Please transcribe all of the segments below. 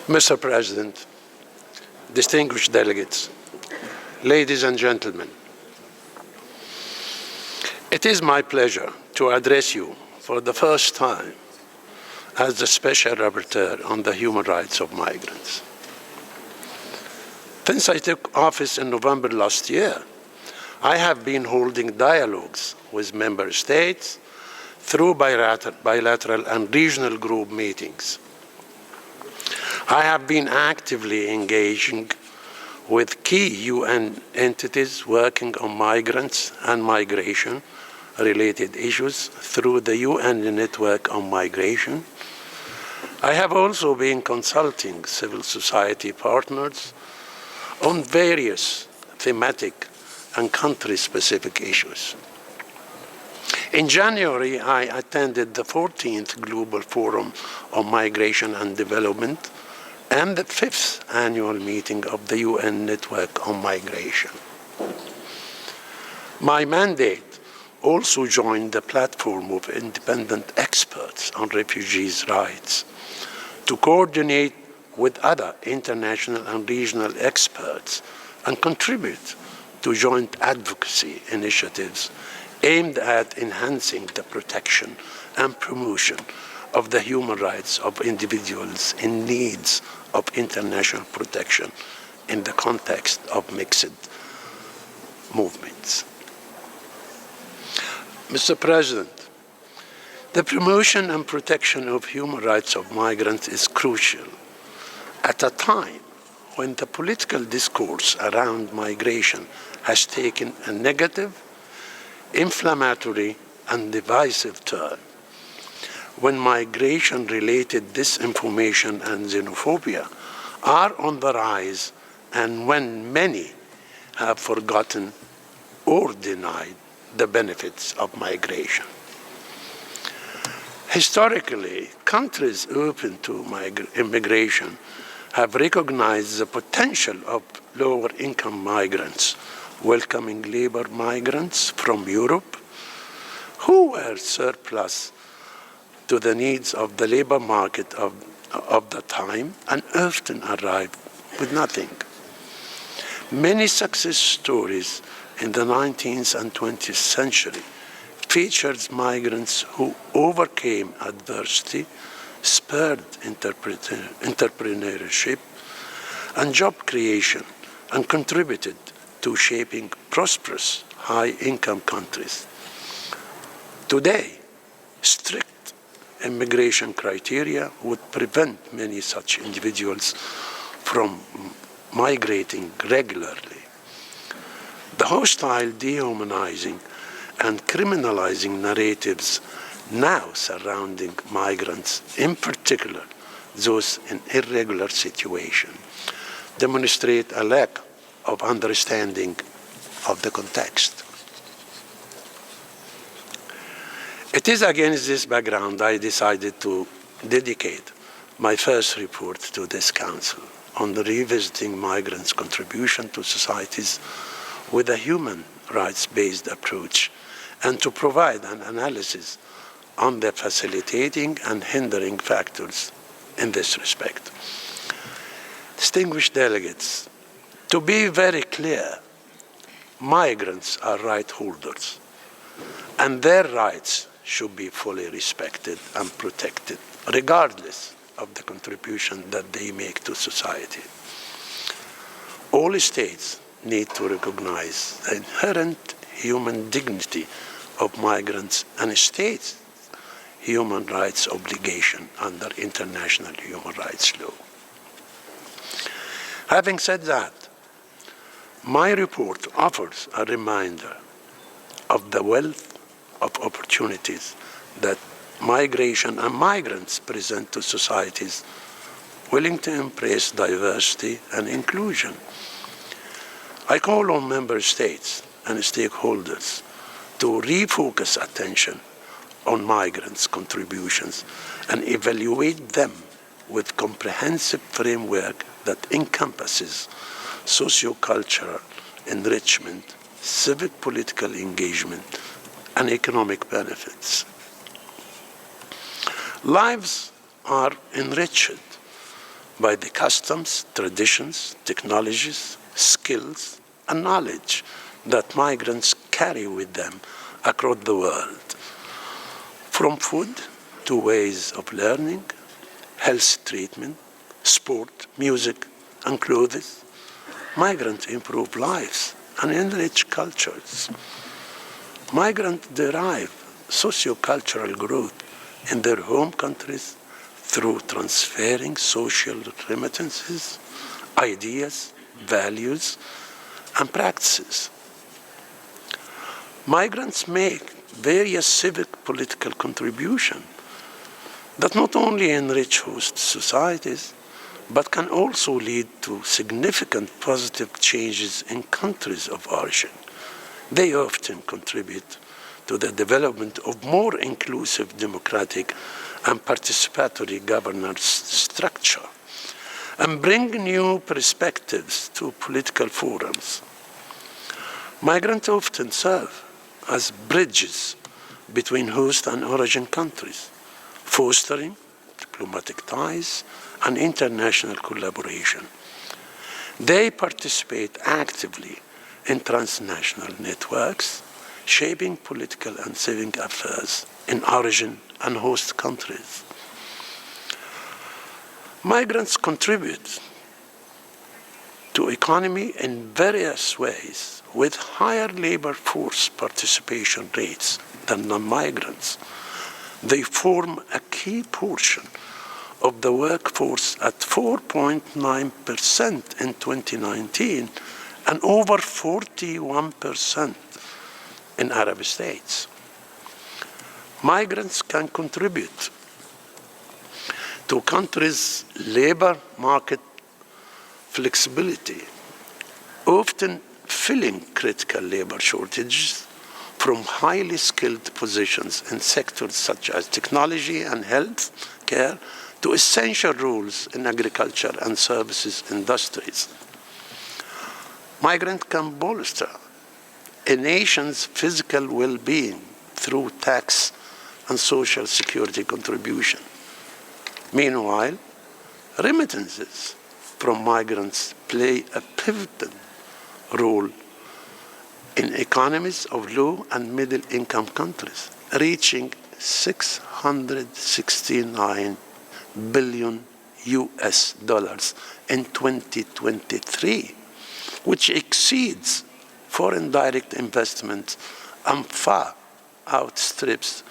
Mr. President, distinguished delegates, ladies and gentlemen, it is my pleasure to address you for the first time as the Special Rapporteur on the human rights of migrants. Since I took office in November last year, I have been holding dialogues with member states through bilateral and regional group meetings. I have been actively engaging with key UN entities working on migrants and migration-related issues through the UN Network on Migration. I have also been consulting civil society partners on various thematic and country-specific issues. In January, I attended the 14th Global Forum on Migration and Development and the 5th annual meeting of the UN Network on Migration. My mandate also joined the platform of independent experts on refugees' rights to coordinate with other international and regional experts and contribute to joint advocacy initiatives aimed at enhancing the protection and promotion of the human rights of individuals in need of international protection in the context of mixed movements. Mr. President, the promotion and protection of human rights of migrants is crucial at a time when the political discourse around migration has taken a negative, inflammatory, and divisive turn, when migration-related disinformation and xenophobia are on the rise, and when many have forgotten or denied the benefits of migration. Historically, countries open to immigration have recognized the potential of lower-income migrants welcoming labor migrants from Europe who were surplus to the needs of the labor market of the time and often arrived with nothing. Many success stories in the 19th and 20th century featured migrants who overcame adversity, spurred entrepreneurship and job creation, and contributed to shaping prosperous, high-income countries. Today, strict immigration criteria would prevent many such individuals from migrating regularly. The hostile, dehumanizing, and criminalizing narratives now surrounding migrants, in particular those in irregular situations, demonstrate a lack of understanding of the context. It is against this background I decided to dedicate my first report to this Council on the revisiting migrants' contribution to societies with a human rights-based approach, and to provide an analysis on the facilitating and hindering factors in this respect. Distinguished delegates, to be very clear, migrants are right holders, and their rights should be fully respected and protected, regardless of the contribution that they make to society. All states need to recognize the inherent human dignity of migrants and states' human rights obligation under international human rights law. Having said that, my report offers a reminder of the wealth of opportunities that migration and migrants present to societies willing to embrace diversity and inclusion. I call on member states and stakeholders to refocus attention on migrants' contributions and evaluate them with comprehensive framework that encompasses socio-cultural enrichment, civic political engagement, and economic benefits. Lives are enriched by the customs, traditions, technologies, skills, and knowledge that migrants carry with them across the world. From food to ways of learning, health treatment, sport, music, and clothes, migrants improve lives and enrich cultures. Migrants derive socio-cultural growth in their home countries through transferring social remittances, ideas, values, and practices. Migrants make various civic political contributions that not only enrich host societies, but can also lead to significant positive changes in countries of origin. They often contribute to the development of more inclusive, democratic, and participatory governance structure, and bring new perspectives to political forums. Migrants often serve as bridges between host and origin countries, fostering diplomatic ties and international collaboration. They participate actively in transnational networks, shaping political and civic affairs in origin and host countries. Migrants contribute to economy in various ways with higher labor force participation rates than non-migrants. They form a key portion of the workforce at 4.9% in 2019 and over 41% in Arab states. Migrants can contribute to countries' labor market flexibility, often filling critical labor shortages from highly skilled positions in sectors such as technology and health care to essential roles in agriculture and services industries. Migrants can bolster a nation's physical well-being through tax and social security contribution. Meanwhile, remittances from migrants play a pivotal role in economies of low and middle income countries, reaching $669 billion in 2023, which exceeds foreign direct investment and far outstrips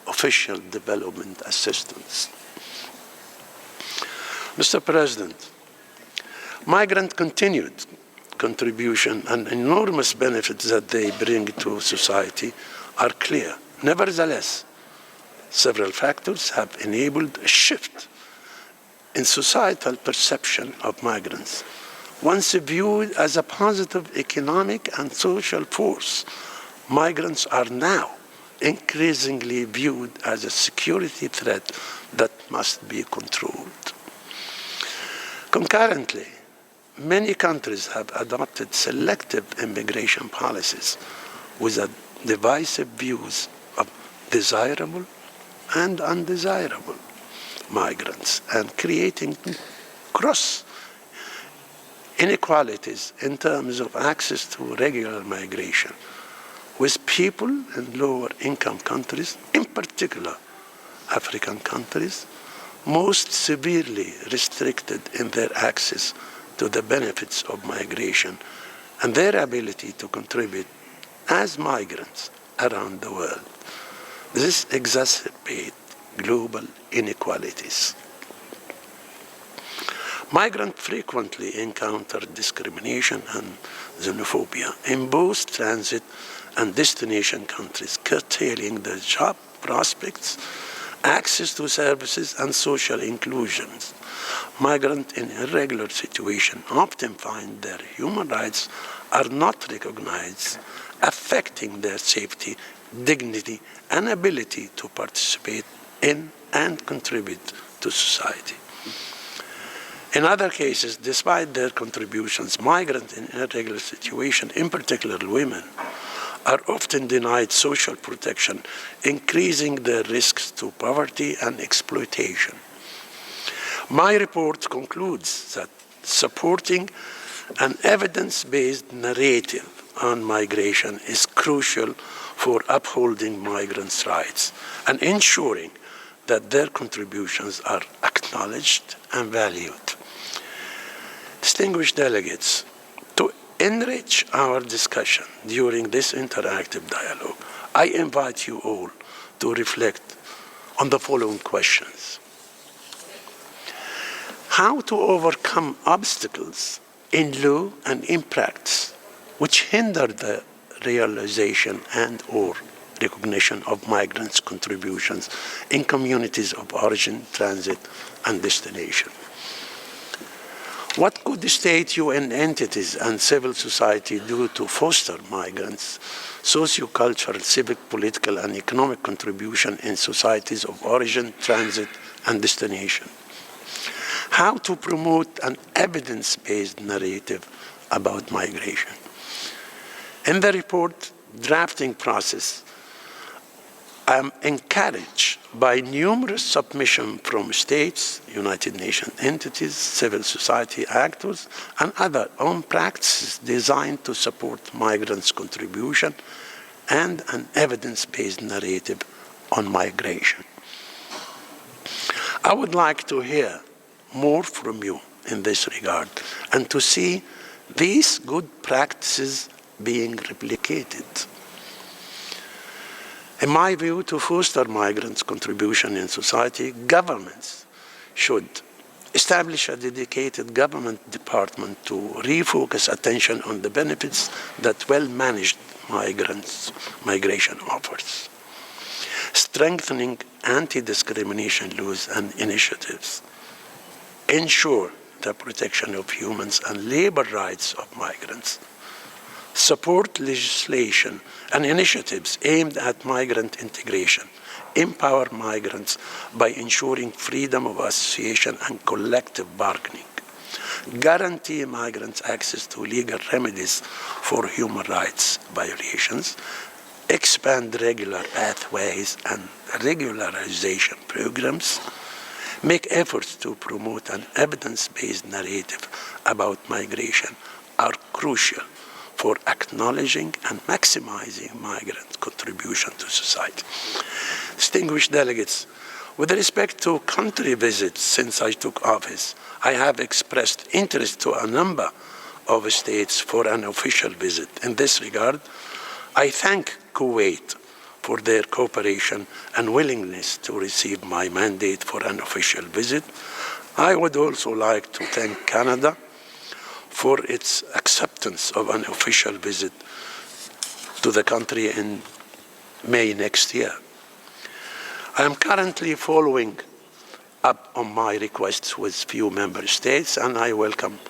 official development assistance. Mr. President, migrant continued contribution and enormous benefits that they bring to society are clear. Nevertheless, several factors have enabled a shift in societal perception of migrants. Once viewed as a positive economic and social force, migrants are now increasingly viewed as a security threat that must be controlled. Concurrently, many countries have adopted selective immigration policies with divisive views of desirable and undesirable migrants and creating gross inequalities in terms of access to regular migration, with people in lower income countries, in particular African countries, most severely restricted in their access to the benefits of migration and their ability to contribute as migrants around the world. This exacerbates global inequalities. Migrants frequently encounter discrimination and xenophobia in both transit and destination countries, curtailing their job prospects, access to services, and social inclusions. Migrants in irregular situations often find their human rights are not recognized, affecting their safety, dignity, and ability to participate in and contribute to society. In other cases, despite their contributions, migrants in irregular situations, in particular women, are often denied social protection, increasing their risks to poverty and exploitation. My report concludes that supporting an evidence-based narrative on migration is crucial for upholding migrants' rights and ensuring that their contributions are acknowledged and valued. Distinguished delegates, to enrich our discussion during this interactive dialogue, I invite you all to reflect on the following questions. How to overcome obstacles in law and in practice which hinder the realization and/or recognition of migrants' contributions in communities of origin, transit, and destination. What could the state, UN entities, and civil society do to foster migrants' socio-cultural, civic, political, and economic contribution in societies of origin, transit, and destination? How to promote an evidence-based narrative about migration? In the report drafting process, I am encouraged by numerous submissions from states, United Nations entities, civil society actors, and other own practices designed to support migrants' contribution and an evidence-based narrative on migration. I would like to hear more from you in this regard and to see these good practices being replicated. In my view, to foster migrants' contribution in society, governments should establish a dedicated government department to refocus attention on the benefits that well-managed migration offers, strengthening anti-discrimination laws and initiatives, ensure the protection of humans and labor rights of migrants, support legislation and initiatives aimed at migrant integration, empower migrants by ensuring freedom of association and collective bargaining, guarantee migrants access to legal remedies for human rights violations, expand regular pathways and regularization programs, make efforts to promote an evidence-based narrative about migration are crucial for acknowledging and maximizing migrant contribution to society. Distinguished delegates, with respect to country visits since I took office, I have expressed interest to a number of states for an official visit. In this regard, I thank Kuwait for their cooperation and willingness to receive my mandate for an official visit. I would also like to thank Canada for its acceptance of an official visit to the country in May next year. I am currently following up on my requests with few member states, and I welcome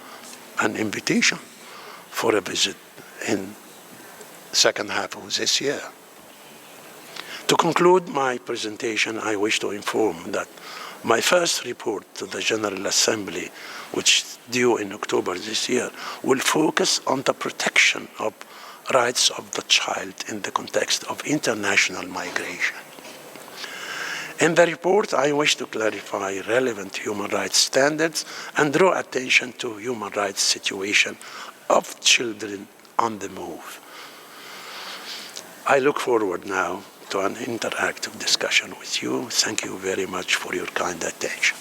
an invitation for a visit in the second half of this year. To conclude my presentation, I wish to inform that my first report to the General Assembly, which is due in October this year, will focus on the protection of rights of the child in the context of international migration. In the report, I wish to clarify relevant human rights standards and draw attention to human rights situation of children on the move. I look forward now to an interactive discussion with you. Thank you very much for your kind attention.